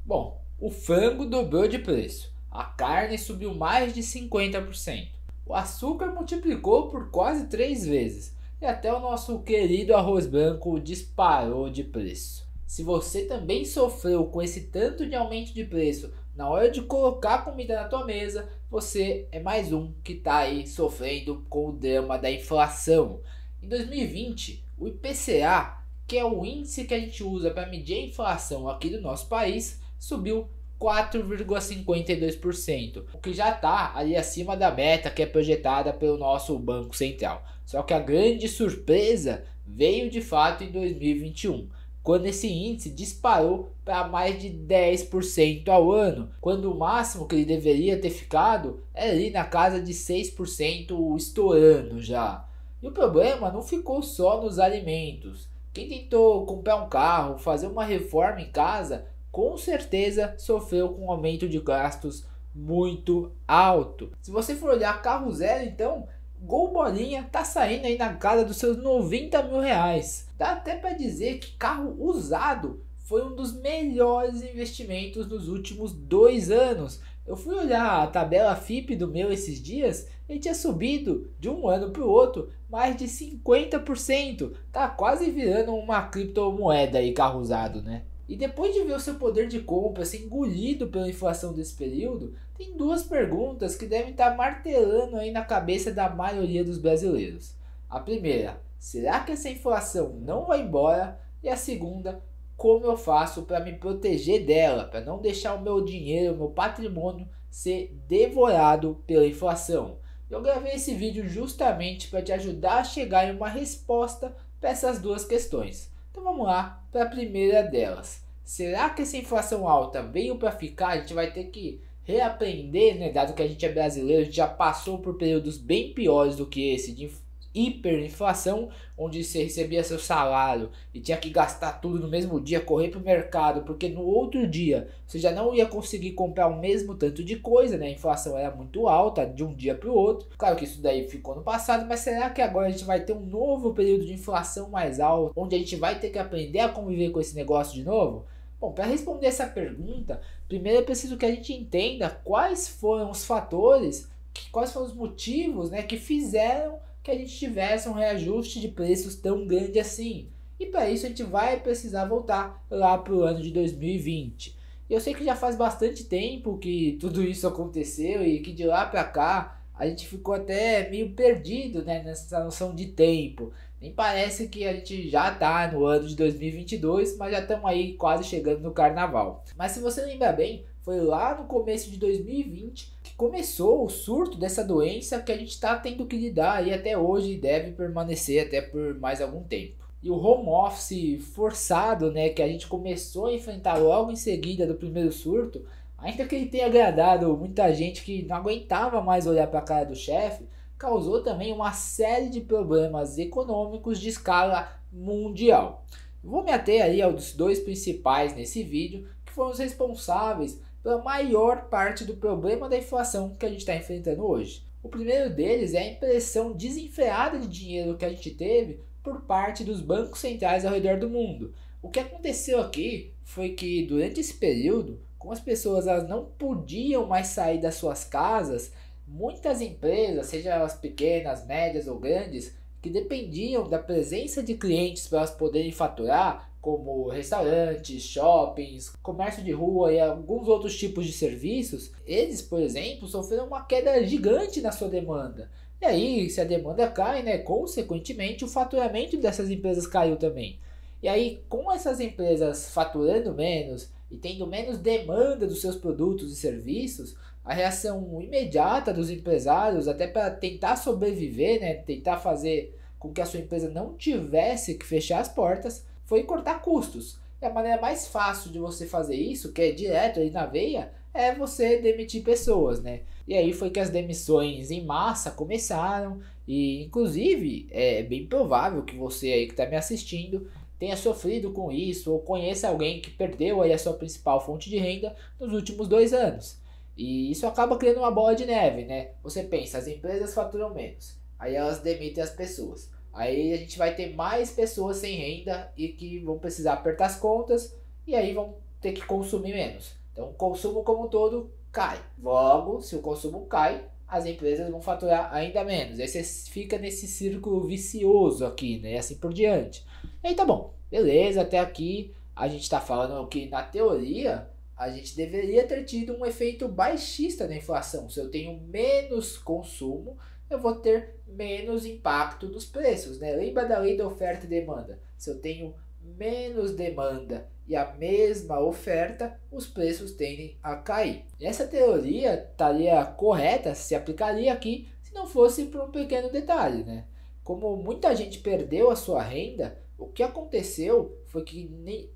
Bom, o frango dobrou de preço, a carne subiu mais de 50%, o açúcar multiplicou por quase 3 vezes e até o nosso querido arroz branco disparou de preço. Se você também sofreu com esse tanto de aumento de preço na hora de colocar comida na tua mesa, você é mais um que está aí sofrendo com o drama da inflação. Em 2020, o IPCA, que é o índice que a gente usa para medir a inflação aqui do nosso país, subiu 4,52%, o que já está ali acima da meta que é projetada pelo nosso Banco Central. Só que a grande surpresa veio de fato em 2021, quando esse índice disparou para mais de 10% ao ano, quando o máximo que ele deveria ter ficado é ali na casa de 6%, estourando já. E o problema não ficou só nos alimentos. Quem tentou comprar um carro, fazer uma reforma em casa, com certeza sofreu com um aumento de gastos muito alto. Se você for olhar carro zero, então, Gol Bolinha tá saindo aí na casa dos seus 90 mil reais. Dá até para dizer que carro usado foi um dos melhores investimentos nos últimos 2 anos. Eu fui olhar a tabela FIPE do meu esses dias e tinha subido de um ano para o outro mais de 50%. Tá quase virando uma criptomoeda aí, carro usado, né? E depois de ver o seu poder de compra ser engolido pela inflação desse período, tem duas perguntas que devem estar martelando aí na cabeça da maioria dos brasileiros. A primeira, será que essa inflação não vai embora? E a segunda, como eu faço para me proteger dela, para não deixar o meu dinheiro, o meu patrimônio ser devorado pela inflação? Eu gravei esse vídeo justamente para te ajudar a chegar em uma resposta para essas duas questões. Então vamos lá para a primeira delas. Será que essa inflação alta veio para ficar? A gente vai ter que reaprender, né? Dado que a gente é brasileiro, a gente já passou por períodos bem piores do que esse de hiperinflação, onde você recebia seu salário e tinha que gastar tudo no mesmo dia, correr para o mercado, porque no outro dia você já não ia conseguir comprar o mesmo tanto de coisa, né? A inflação era muito alta de um dia para o outro. Claro que isso daí ficou no passado, mas será que agora a gente vai ter um novo período de inflação mais alto, onde a gente vai ter que aprender a conviver com esse negócio de novo? Bom, para responder essa pergunta, primeiro é preciso que a gente entenda quais foram os fatores, quais foram os motivos, né, que fizeram que a gente tivesse um reajuste de preços tão grande assim. E para isso a gente vai precisar voltar lá para o ano de 2020. Eu sei que já faz bastante tempo que tudo isso aconteceu e que de lá para cá a gente ficou até meio perdido, né, nessa noção de tempo. Nem parece que a gente já está no ano de 2022, mas já estamos aí quase chegando no carnaval. Mas se você lembra bem, foi lá no começo de 2020 que começou o surto dessa doença que a gente está tendo que lidar aí até hoje e deve permanecer até por mais algum tempo. E o home office forçado, né, que a gente começou a enfrentar logo em seguida do primeiro surto, ainda que ele tenha agradado muita gente que não aguentava mais olhar para a cara do chefe, causou também uma série de problemas econômicos de escala mundial. Vou me ater aí aos dois principais nesse vídeo, que foram os responsáveis pela maior parte do problema da inflação que a gente está enfrentando hoje. O primeiro deles é a impressão desenfreada de dinheiro que a gente teve por parte dos bancos centrais ao redor do mundo. O que aconteceu aqui foi que durante esse período, como as pessoas elas não podiam mais sair das suas casas, muitas empresas, sejam elas pequenas, médias ou grandes, que dependiam da presença de clientes para elas poderem faturar, como restaurantes, shoppings, comércio de rua e alguns outros tipos de serviços, eles, por exemplo, sofreram uma queda gigante na sua demanda. E aí, se a demanda cai, né, consequentemente, o faturamento dessas empresas caiu também. E aí, com essas empresas faturando menos e tendo menos demanda dos seus produtos e serviços, a reação imediata dos empresários, até para tentar sobreviver, né, tentar fazer com que a sua empresa não tivesse que fechar as portas, foi cortar custos. E a maneira mais fácil de você fazer isso, que é direto aí na veia, é você demitir pessoas, né? E aí foi que as demissões em massa começaram e, inclusive, é bem provável que você aí que está me assistindo tenha sofrido com isso ou conheça alguém que perdeu aí a sua principal fonte de renda nos últimos 2 anos. E isso acaba criando uma bola de neve, né? Você pensa, as empresas faturam menos, aí elas demitem as pessoas. Aí a gente vai ter mais pessoas sem renda e que vão precisar apertar as contas e aí vão ter que consumir menos. Então o consumo como um todo cai. Logo, se o consumo cai, as empresas vão faturar ainda menos. Aí você fica nesse círculo vicioso aqui, né? E assim por diante. E aí tá bom, beleza, até aqui a gente tá falando que na teoria a gente deveria ter tido um efeito baixista na inflação. Se eu tenho menos consumo, eu vou ter menos impacto nos preços, né? Lembra da lei da oferta e demanda? Se eu tenho menos demanda e a mesma oferta, os preços tendem a cair. E essa teoria estaria correta, se aplicaria aqui, se não fosse por um pequeno detalhe, né? Como muita gente perdeu a sua renda, o que aconteceu foi que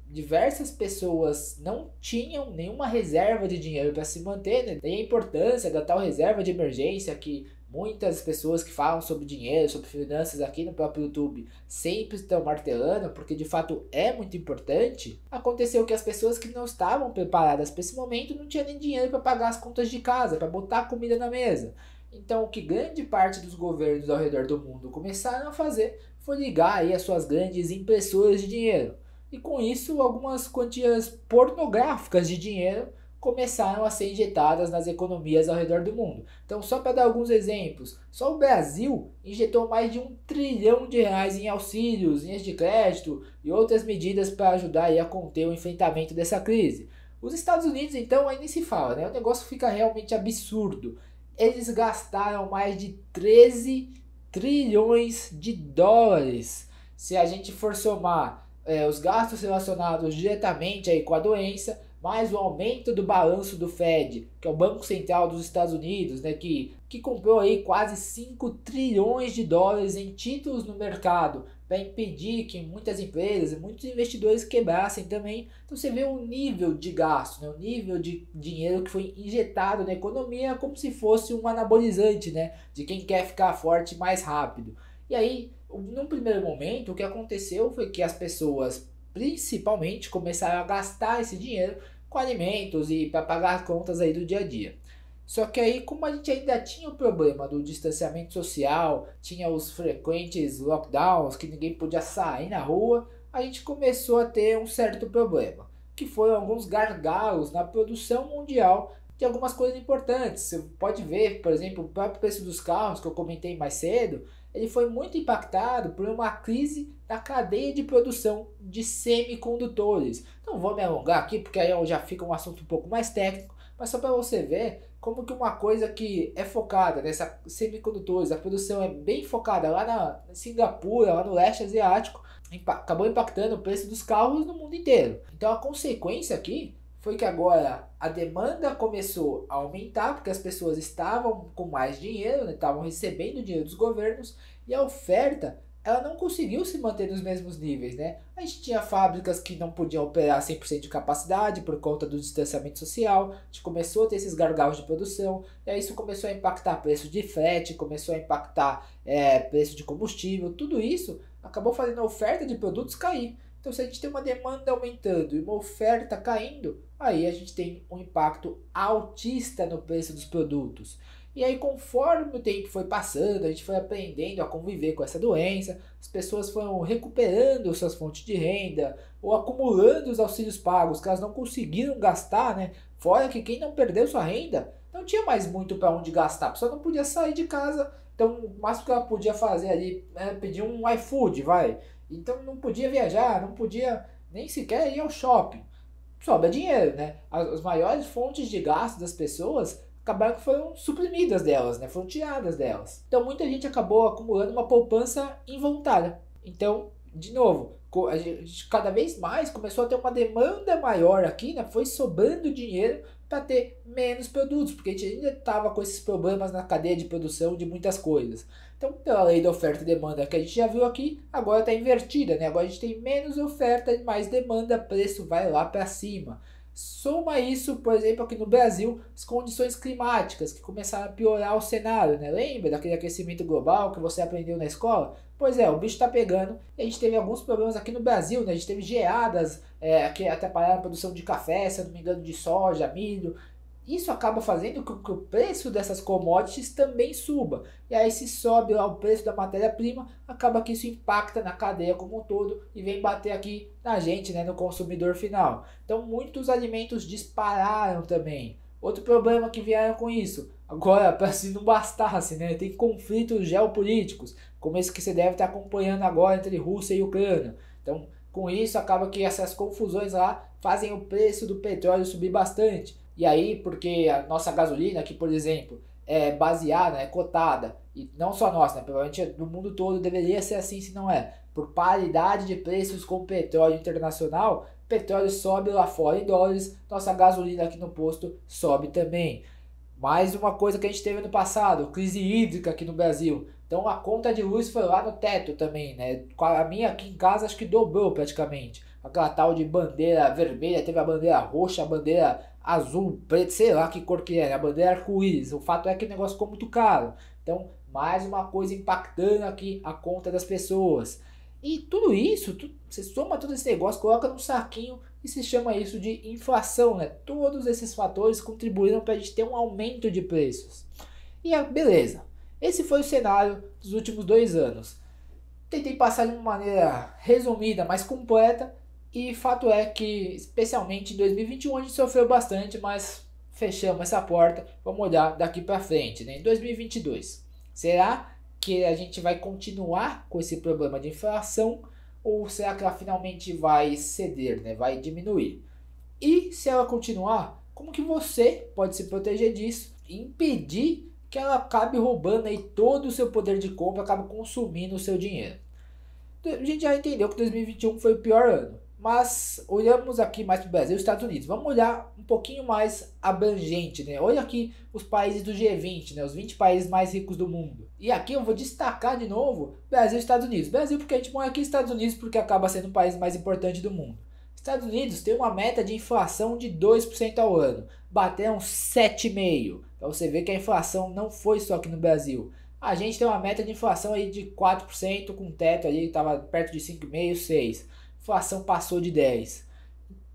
diversas pessoas não tinham nenhuma reserva de dinheiro para se manter, né? Daí a importância da tal reserva de emergência que muitas pessoas que falam sobre dinheiro, sobre finanças aqui no próprio YouTube sempre estão martelando, porque de fato é muito importante. Aconteceu que as pessoas que não estavam preparadas para esse momento não tinham nem dinheiro para pagar as contas de casa, para botar comida na mesa. Então o que grande parte dos governos ao redor do mundo começaram a fazer foi ligar aí as suas grandes impressoras de dinheiro. E com isso algumas quantias pornográficas de dinheiro começaram a ser injetadas nas economias ao redor do mundo. Então, só para dar alguns exemplos, só o Brasil injetou mais de R$ 1 trilhão em auxílios, linhas de crédito e outras medidas para ajudar aí a conter o enfrentamento dessa crise. Os Estados Unidos, então, aí nem se fala, né? O negócio fica realmente absurdo. Eles gastaram mais de 13 trilhões de dólares. Se a gente for somar os gastos relacionados diretamente aí com a doença, mais o aumento do balanço do Fed, que é o Banco Central dos Estados Unidos, né, que comprou aí quase 5 trilhões de dólares em títulos no mercado para impedir que muitas empresas e muitos investidores quebrassem também. Então você vê o nível de gasto, né, o nível de dinheiro que foi injetado na economia como se fosse um anabolizante, né, de quem quer ficar forte mais rápido. E aí, num primeiro momento, o que aconteceu foi que as pessoas principalmente começaram a gastar esse dinheiro com alimentos e para pagar as contas aí do dia a dia. Só que aí, como a gente ainda tinha o problema do distanciamento social, tinha os frequentes lockdowns, que ninguém podia sair na rua, a gente começou a ter um certo problema, que foram alguns gargalos na produção mundial de algumas coisas importantes. Você pode ver, por exemplo, o próprio preço dos carros, que eu comentei mais cedo, ele foi muito impactado por uma crise na cadeia de produção de semicondutores. Não vou me alongar aqui, porque aí já fica um assunto um pouco mais técnico, mas só para você ver como que uma coisa que é focada nessa semicondutores, a produção é bem focada lá na Singapura, lá no leste asiático, acabou impactando o preço dos carros no mundo inteiro. Então a consequência aqui foi que agora a demanda começou a aumentar, porque as pessoas estavam com mais dinheiro, né, estavam recebendo dinheiro dos governos, e a oferta ela não conseguiu se manter nos mesmos níveis, né? A gente tinha fábricas que não podiam operar 100% de capacidade por conta do distanciamento social, a gente começou a ter esses gargalos de produção, e aí isso começou a impactar preço de frete, começou a impactar preço de combustível, tudo isso acabou fazendo a oferta de produtos cair. Então, se a gente tem uma demanda aumentando e uma oferta caindo, aí a gente tem um impacto altista no preço dos produtos. E aí, conforme o tempo foi passando, a gente foi aprendendo a conviver com essa doença, as pessoas foram recuperando suas fontes de renda ou acumulando os auxílios pagos que elas não conseguiram gastar, né? Fora que quem não perdeu sua renda não tinha mais muito para onde gastar, a pessoa não podia sair de casa, então o máximo que ela podia fazer ali era pedir um iFood, vai. Então não podia viajar, não podia nem sequer ir ao shopping. Sobra dinheiro, né? As maiores fontes de gasto das pessoas acabaram que foram suprimidas delas, né? Foram tiradas delas. Então muita gente acabou acumulando uma poupança involuntária. Então, de novo, a gente cada vez mais começou a ter uma demanda maior aqui, né? Foi sobrando dinheiro para ter menos produtos, porque a gente ainda estava com esses problemas na cadeia de produção de muitas coisas. Então, pela lei da oferta e demanda que a gente já viu aqui, agora está invertida, né? Agora a gente tem menos oferta e mais demanda, preço vai lá para cima. Soma isso, por exemplo, aqui no Brasil, as condições climáticas que começaram a piorar o cenário, né? Lembra daquele aquecimento global que você aprendeu na escola? Pois é, o bicho está pegando e a gente teve alguns problemas aqui no Brasil, né? A gente teve geadas que atrapalharam a produção de café, se eu não me engano, de soja, milho. Isso acaba fazendo com que o preço dessas commodities também suba. E aí se sobe lá o preço da matéria-prima, acaba que isso impacta na cadeia como um todo e vem bater aqui na gente, né, no consumidor final. Então muitos alimentos dispararam também. Outro problema que vieram com isso, agora para se não bastasse, né, tem conflitos geopolíticos, como esse que você deve estar acompanhando agora entre Rússia e Ucrânia. Então com isso acaba que essas confusões lá fazem o preço do petróleo subir bastante. E aí, porque a nossa gasolina, que por exemplo, é baseada, é cotada, e não só nossa, né, provavelmente do mundo todo deveria ser assim, se não é, por paridade de preços com o petróleo internacional, petróleo sobe lá fora em dólares, nossa gasolina aqui no posto sobe também. Mais uma coisa que a gente teve no passado, crise hídrica aqui no Brasil. Então a conta de luz foi lá no teto também, né? A minha aqui em casa acho que dobrou praticamente. Aquela tal de bandeira vermelha, teve a bandeira roxa, a bandeira azul, preto, sei lá que cor que é, a bandeira arco-íris. O fato é que o negócio ficou muito caro. Então, mais uma coisa impactando aqui a conta das pessoas. E tudo isso, você soma todo esse negócio, coloca num saquinho e se chama isso de inflação, né? Todos esses fatores contribuíram para a gente ter um aumento de preços. E beleza, esse foi o cenário dos últimos 2 anos. Tentei passar de uma maneira resumida, mais completa, e fato é que, especialmente em 2021, a gente sofreu bastante, mas fechamos essa porta. Vamos olhar daqui para frente, né? Em 2022, será que a gente vai continuar com esse problema de inflação ou será que ela finalmente vai ceder, né? Vai diminuir? E se ela continuar, como que você pode se proteger disso e impedir que ela acabe roubando aí todo o seu poder de compra, acabe consumindo o seu dinheiro? A gente já entendeu que 2021 foi o pior ano, mas olhamos aqui mais para o Brasil e Estados Unidos. Vamos olhar um pouquinho mais abrangente, né? Olha aqui os países do G20, né? Os 20 países mais ricos do mundo. E aqui eu vou destacar de novo Brasil e Estados Unidos. Brasil porque a gente mora aqui, Estados Unidos porque acaba sendo o país mais importante do mundo. Estados Unidos tem uma meta de inflação de 2% ao ano. Bateram 7,5%. Para você ver que a inflação não foi só aqui no Brasil. A gente tem uma meta de inflação aí de 4%, com teto ali, estava perto de 5,5%, 6%. Inflação passou de 10%.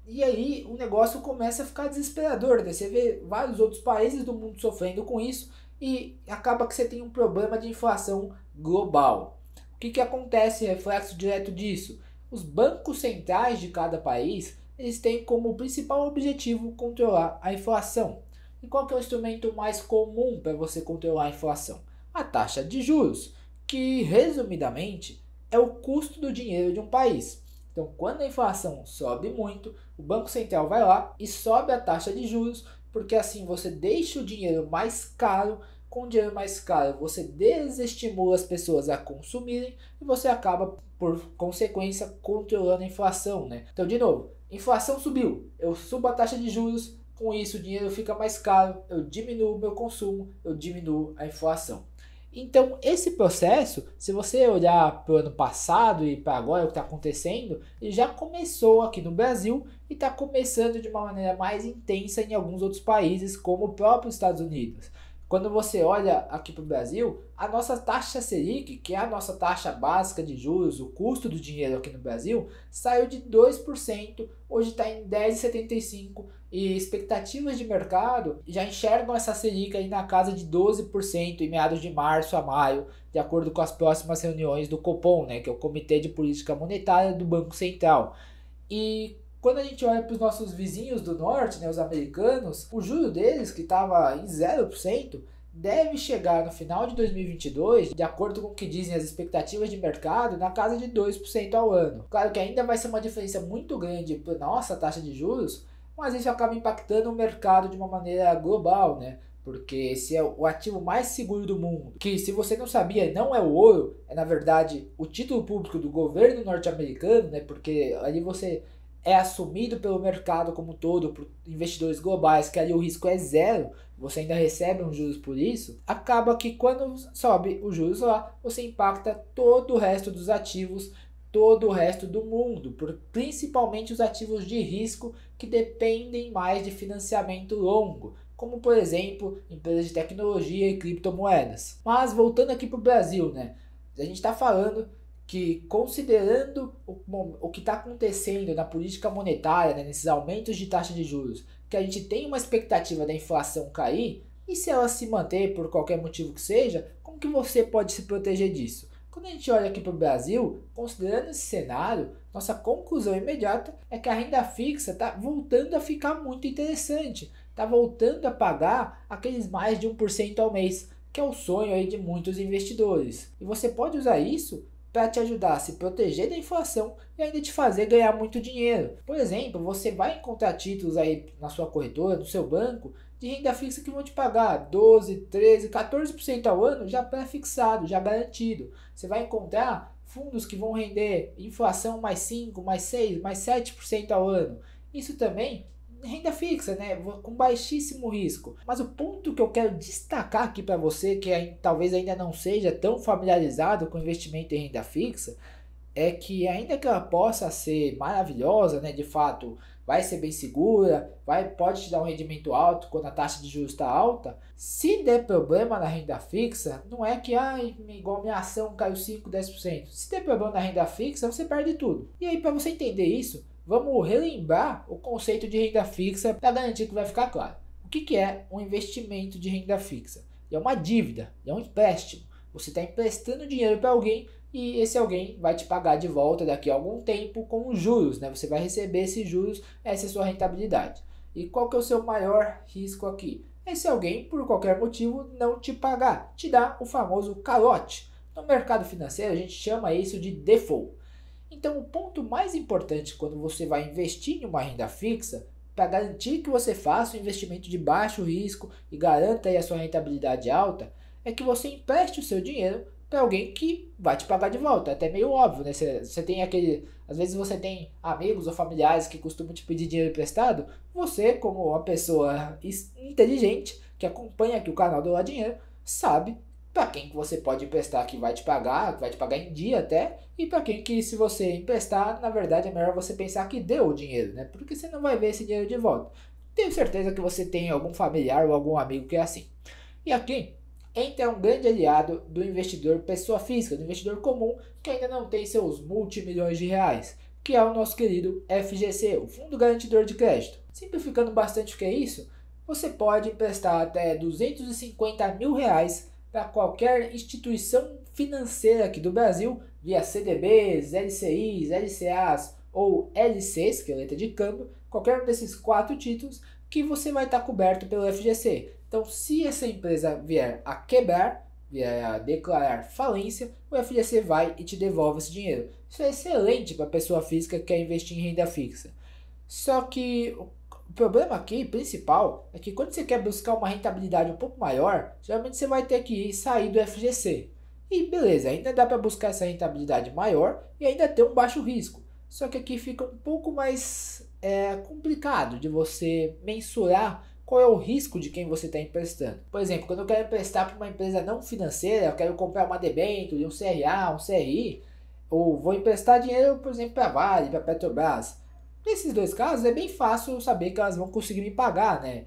E aí o negócio começa a ficar desesperador, né? Você vê vários outros países do mundo sofrendo com isso e acaba que você tem um problema de inflação global. O que acontece, reflexo direto disso? Os bancos centrais de cada país, eles têm como principal objetivo controlar a inflação. E qual que é o instrumento mais comum para você controlar a inflação? A taxa de juros, que resumidamente é o custo do dinheiro de um país. Então, quando a inflação sobe muito, o Banco Central vai lá e sobe a taxa de juros, porque assim você deixa o dinheiro mais caro. Com o dinheiro mais caro, você desestimula as pessoas a consumirem e você acaba, por consequência, controlando a inflação, né? Então, de novo, inflação subiu, eu subo a taxa de juros, com isso o dinheiro fica mais caro, eu diminuo o meu consumo, eu diminuo a inflação. Então, esse processo, se você olhar para o ano passado e para agora o que está acontecendo, ele já começou aqui no Brasil e está começando de uma maneira mais intensa em alguns outros países, como o próprio Estados Unidos. Quando você olha aqui para o Brasil, a nossa taxa Selic, que é a nossa taxa básica de juros, o custo do dinheiro aqui no Brasil, saiu de 2%, hoje está em 10,75%, e expectativas de mercado já enxergam essa Selic aí na casa de 12% em meados de março a maio, de acordo com as próximas reuniões do Copom, né, que é o Comitê de Política Monetária do Banco Central. E quando a gente olha para os nossos vizinhos do norte, né, os americanos, o juro deles, que estava em 0%, deve chegar no final de 2022, de acordo com o que dizem as expectativas de mercado, na casa de 2% ao ano. Claro que ainda vai ser uma diferença muito grande para a nossa taxa de juros, mas isso acaba impactando o mercado de uma maneira global, né? Porque esse é o ativo mais seguro do mundo. Que, se você não sabia, não é o ouro, é na verdade o título público do governo norte-americano, né? Porque ali você é assumido pelo mercado como um todo, por investidores globais, que ali o risco é zero, você ainda recebe uns juros por isso, acaba que quando sobe os juros lá, você impacta todo o resto dos ativos, todo o resto do mundo, principalmente os ativos de risco que dependem mais de financiamento longo, como por exemplo, empresas de tecnologia e criptomoedas. Mas voltando aqui para o Brasil, né? A gente está falando que, considerando o que está acontecendo na política monetária, né, nesses aumentos de taxa de juros, que a gente tem uma expectativa da inflação cair, e se ela se manter por qualquer motivo que seja, como que você pode se proteger disso? Quando a gente olha aqui para o Brasil, considerando esse cenário, nossa conclusão imediata é que a renda fixa está voltando a ficar muito interessante, está voltando a pagar aqueles mais de 1% ao mês, que é o sonho aí de muitos investidores. E você pode usar isso para te ajudar a se proteger da inflação e ainda te fazer ganhar muito dinheiro. Por exemplo, você vai encontrar títulos aí na sua corretora, no seu banco, de renda fixa que vão te pagar 12, 13, 14% ao ano já pré-fixado, já garantido. Você vai encontrar fundos que vão render inflação mais 5, mais 6, mais 7% ao ano. Isso também renda fixa, né, com baixíssimo risco. Mas o ponto que eu quero destacar aqui para você, que talvez ainda não seja tão familiarizado com investimento em renda fixa, é que ainda que ela possa ser maravilhosa, né, de fato, vai ser bem segura, pode te dar um rendimento alto quando a taxa de juros está alta, se der problema na renda fixa, não é que igual minha ação caiu 5, 10%. Se der problema na renda fixa, você perde tudo. E aí, para você entender isso, vamos relembrar o conceito de renda fixa para garantir que vai ficar claro. O que é um investimento de renda fixa? É uma dívida, é um empréstimo. Você está emprestando dinheiro para alguém e esse alguém vai te pagar de volta daqui a algum tempo com os juros, né? Você vai receber esses juros, essa é a sua rentabilidade. E qual que é o seu maior risco aqui? Esse alguém, por qualquer motivo, não te pagar, te dá o famoso calote. No mercado financeiro, a gente chama isso de default. Então, o ponto mais importante quando você vai investir em uma renda fixa, para garantir que você faça um investimento de baixo risco e garanta aí a sua rentabilidade alta, é que você empreste o seu dinheiro para alguém que vai te pagar de volta. É até meio óbvio, né? Você tem às vezes você tem amigos ou familiares que costumam te pedir dinheiro emprestado. Você, como uma pessoa inteligente que acompanha aqui o canal do La Dinheiro, sabe para quem que você pode emprestar que vai te pagar em dia até, e para quem que se você emprestar, na verdade é melhor você pensar que deu o dinheiro, né? Porque você não vai ver esse dinheiro de volta. Tenho certeza que você tem algum familiar ou algum amigo que é assim. E aqui entra um grande aliado do investidor pessoa física, do investidor comum que ainda não tem seus multimilhões de reais, que é o nosso querido FGC, o Fundo Garantidor de Crédito. Simplificando bastante o que é isso, você pode emprestar até R$250 mil para qualquer instituição financeira aqui do Brasil, via CDBs, LCIs, LCAs ou LCs, que é a letra de câmbio, qualquer um desses 4 títulos que você vai estar coberto pelo FGC. Então, se essa empresa vier a quebrar, vier a declarar falência, o FGC vai e te devolve esse dinheiro. Isso é excelente para a pessoa física que quer investir em renda fixa. Só que o problema aqui, principal, é que quando você quer buscar uma rentabilidade um pouco maior, geralmente você vai ter que sair do FGC. E beleza, ainda dá para buscar essa rentabilidade maior e ainda ter um baixo risco. Só que aqui fica um pouco mais complicado de você mensurar qual é o risco de quem você está emprestando. Por exemplo, quando eu quero emprestar para uma empresa não financeira, eu quero comprar uma debênture, um CRA, um CRI, ou vou emprestar dinheiro, por exemplo, para a Vale, para a Petrobras. Nesses dois casos é bem fácil saber que elas vão conseguir me pagar, né?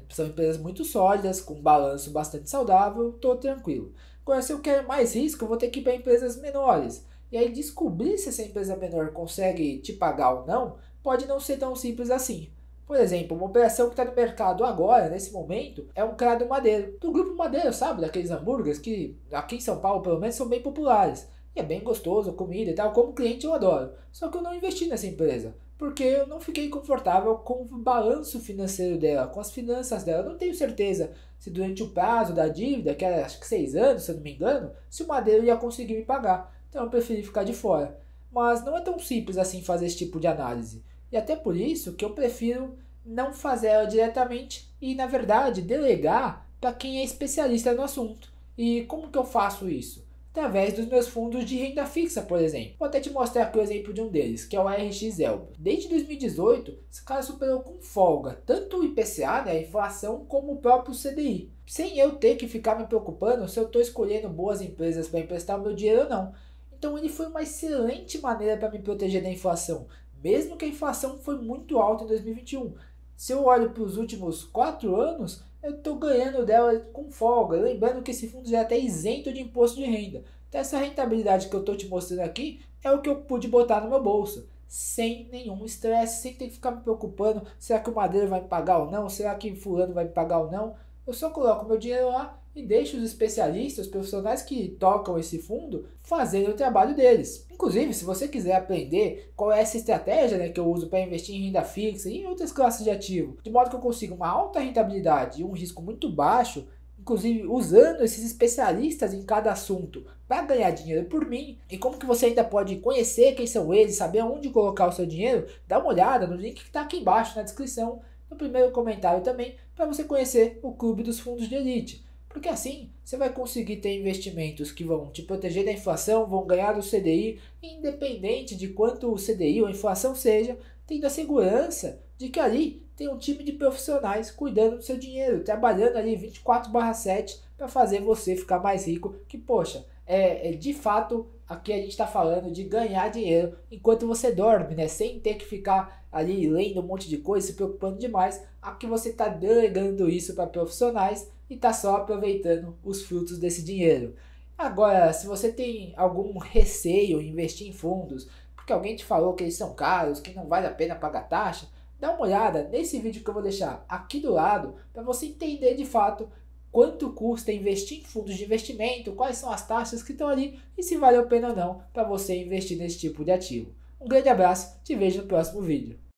São empresas muito sólidas, com um balanço bastante saudável, estou tranquilo. Agora, se eu quero mais risco, eu vou ter que ir para empresas menores. E aí descobrir se essa empresa menor consegue te pagar ou não, pode não ser tão simples assim. Por exemplo, uma operação que está no mercado agora, nesse momento, é um Crado Madeiro. Do Grupo Madeiro, sabe? Daqueles hambúrgueres que aqui em São Paulo, pelo menos, são bem populares. E é bem gostoso, comida e tal. Como cliente eu adoro. Só que eu não investi nessa empresa. Porque eu não fiquei confortável com o balanço financeiro dela, com as finanças dela. Eu não tenho certeza se durante o prazo da dívida, que era acho que 6 anos, se eu não me engano, se o Madeiro ia conseguir me pagar. Então eu preferi ficar de fora. Mas não é tão simples assim fazer esse tipo de análise. E até por isso que eu prefiro não fazer ela diretamente e, na verdade, delegar para quem é especialista no assunto. E como que eu faço isso? Através dos meus fundos de renda fixa, por exemplo. Vou até te mostrar aqui o exemplo de um deles, que é o RX Elba. Desde 2018, esse cara superou com folga tanto o IPCA, né, a inflação, como o próprio CDI. Sem eu ter que ficar me preocupando se eu estou escolhendo boas empresas para emprestar o meu dinheiro ou não. Então ele foi uma excelente maneira para me proteger da inflação, mesmo que a inflação foi muito alta em 2021. Se eu olho para os últimos 4 anos, eu estou ganhando dela com folga. Lembrando que esse fundo já é até isento de imposto de renda. Então essa rentabilidade que eu estou te mostrando aqui é o que eu pude botar no meu bolso, sem nenhum estresse, sem ter que ficar me preocupando, será que o Madeira vai me pagar ou não, será que fulano vai me pagar ou não. Eu só coloco meu dinheiro lá e deixo os especialistas, os profissionais que tocam esse fundo, fazerem o trabalho deles. Inclusive, se você quiser aprender qual é essa estratégia, né, que eu uso para investir em renda fixa e em outras classes de ativo, de modo que eu consiga uma alta rentabilidade e um risco muito baixo, inclusive usando esses especialistas em cada assunto para ganhar dinheiro por mim, e como que você ainda pode conhecer quem são eles, saber onde colocar o seu dinheiro, dá uma olhada no link que está aqui embaixo na descrição, no primeiro comentário também, para você conhecer o Clube dos Fundos de Elite. Porque assim você vai conseguir ter investimentos que vão te proteger da inflação, vão ganhar do CDI, independente de quanto o CDI ou a inflação seja, tendo a segurança de que ali tem um time de profissionais cuidando do seu dinheiro, trabalhando ali 24/7 para fazer você ficar mais rico, que poxa, de fato aqui a gente está falando de ganhar dinheiro enquanto você dorme, né? Sem ter que ficar ali lendo um monte de coisa, se preocupando demais. Aqui você está delegando isso para profissionais e está só aproveitando os frutos desse dinheiro. Agora, se você tem algum receio em investir em fundos, porque alguém te falou que eles são caros, que não vale a pena pagar taxa, dá uma olhada nesse vídeo que eu vou deixar aqui do lado para você entender de fato quanto custa investir em fundos de investimento, quais são as taxas que estão ali e se vale a pena ou não para você investir nesse tipo de ativo. Um grande abraço, te vejo no próximo vídeo.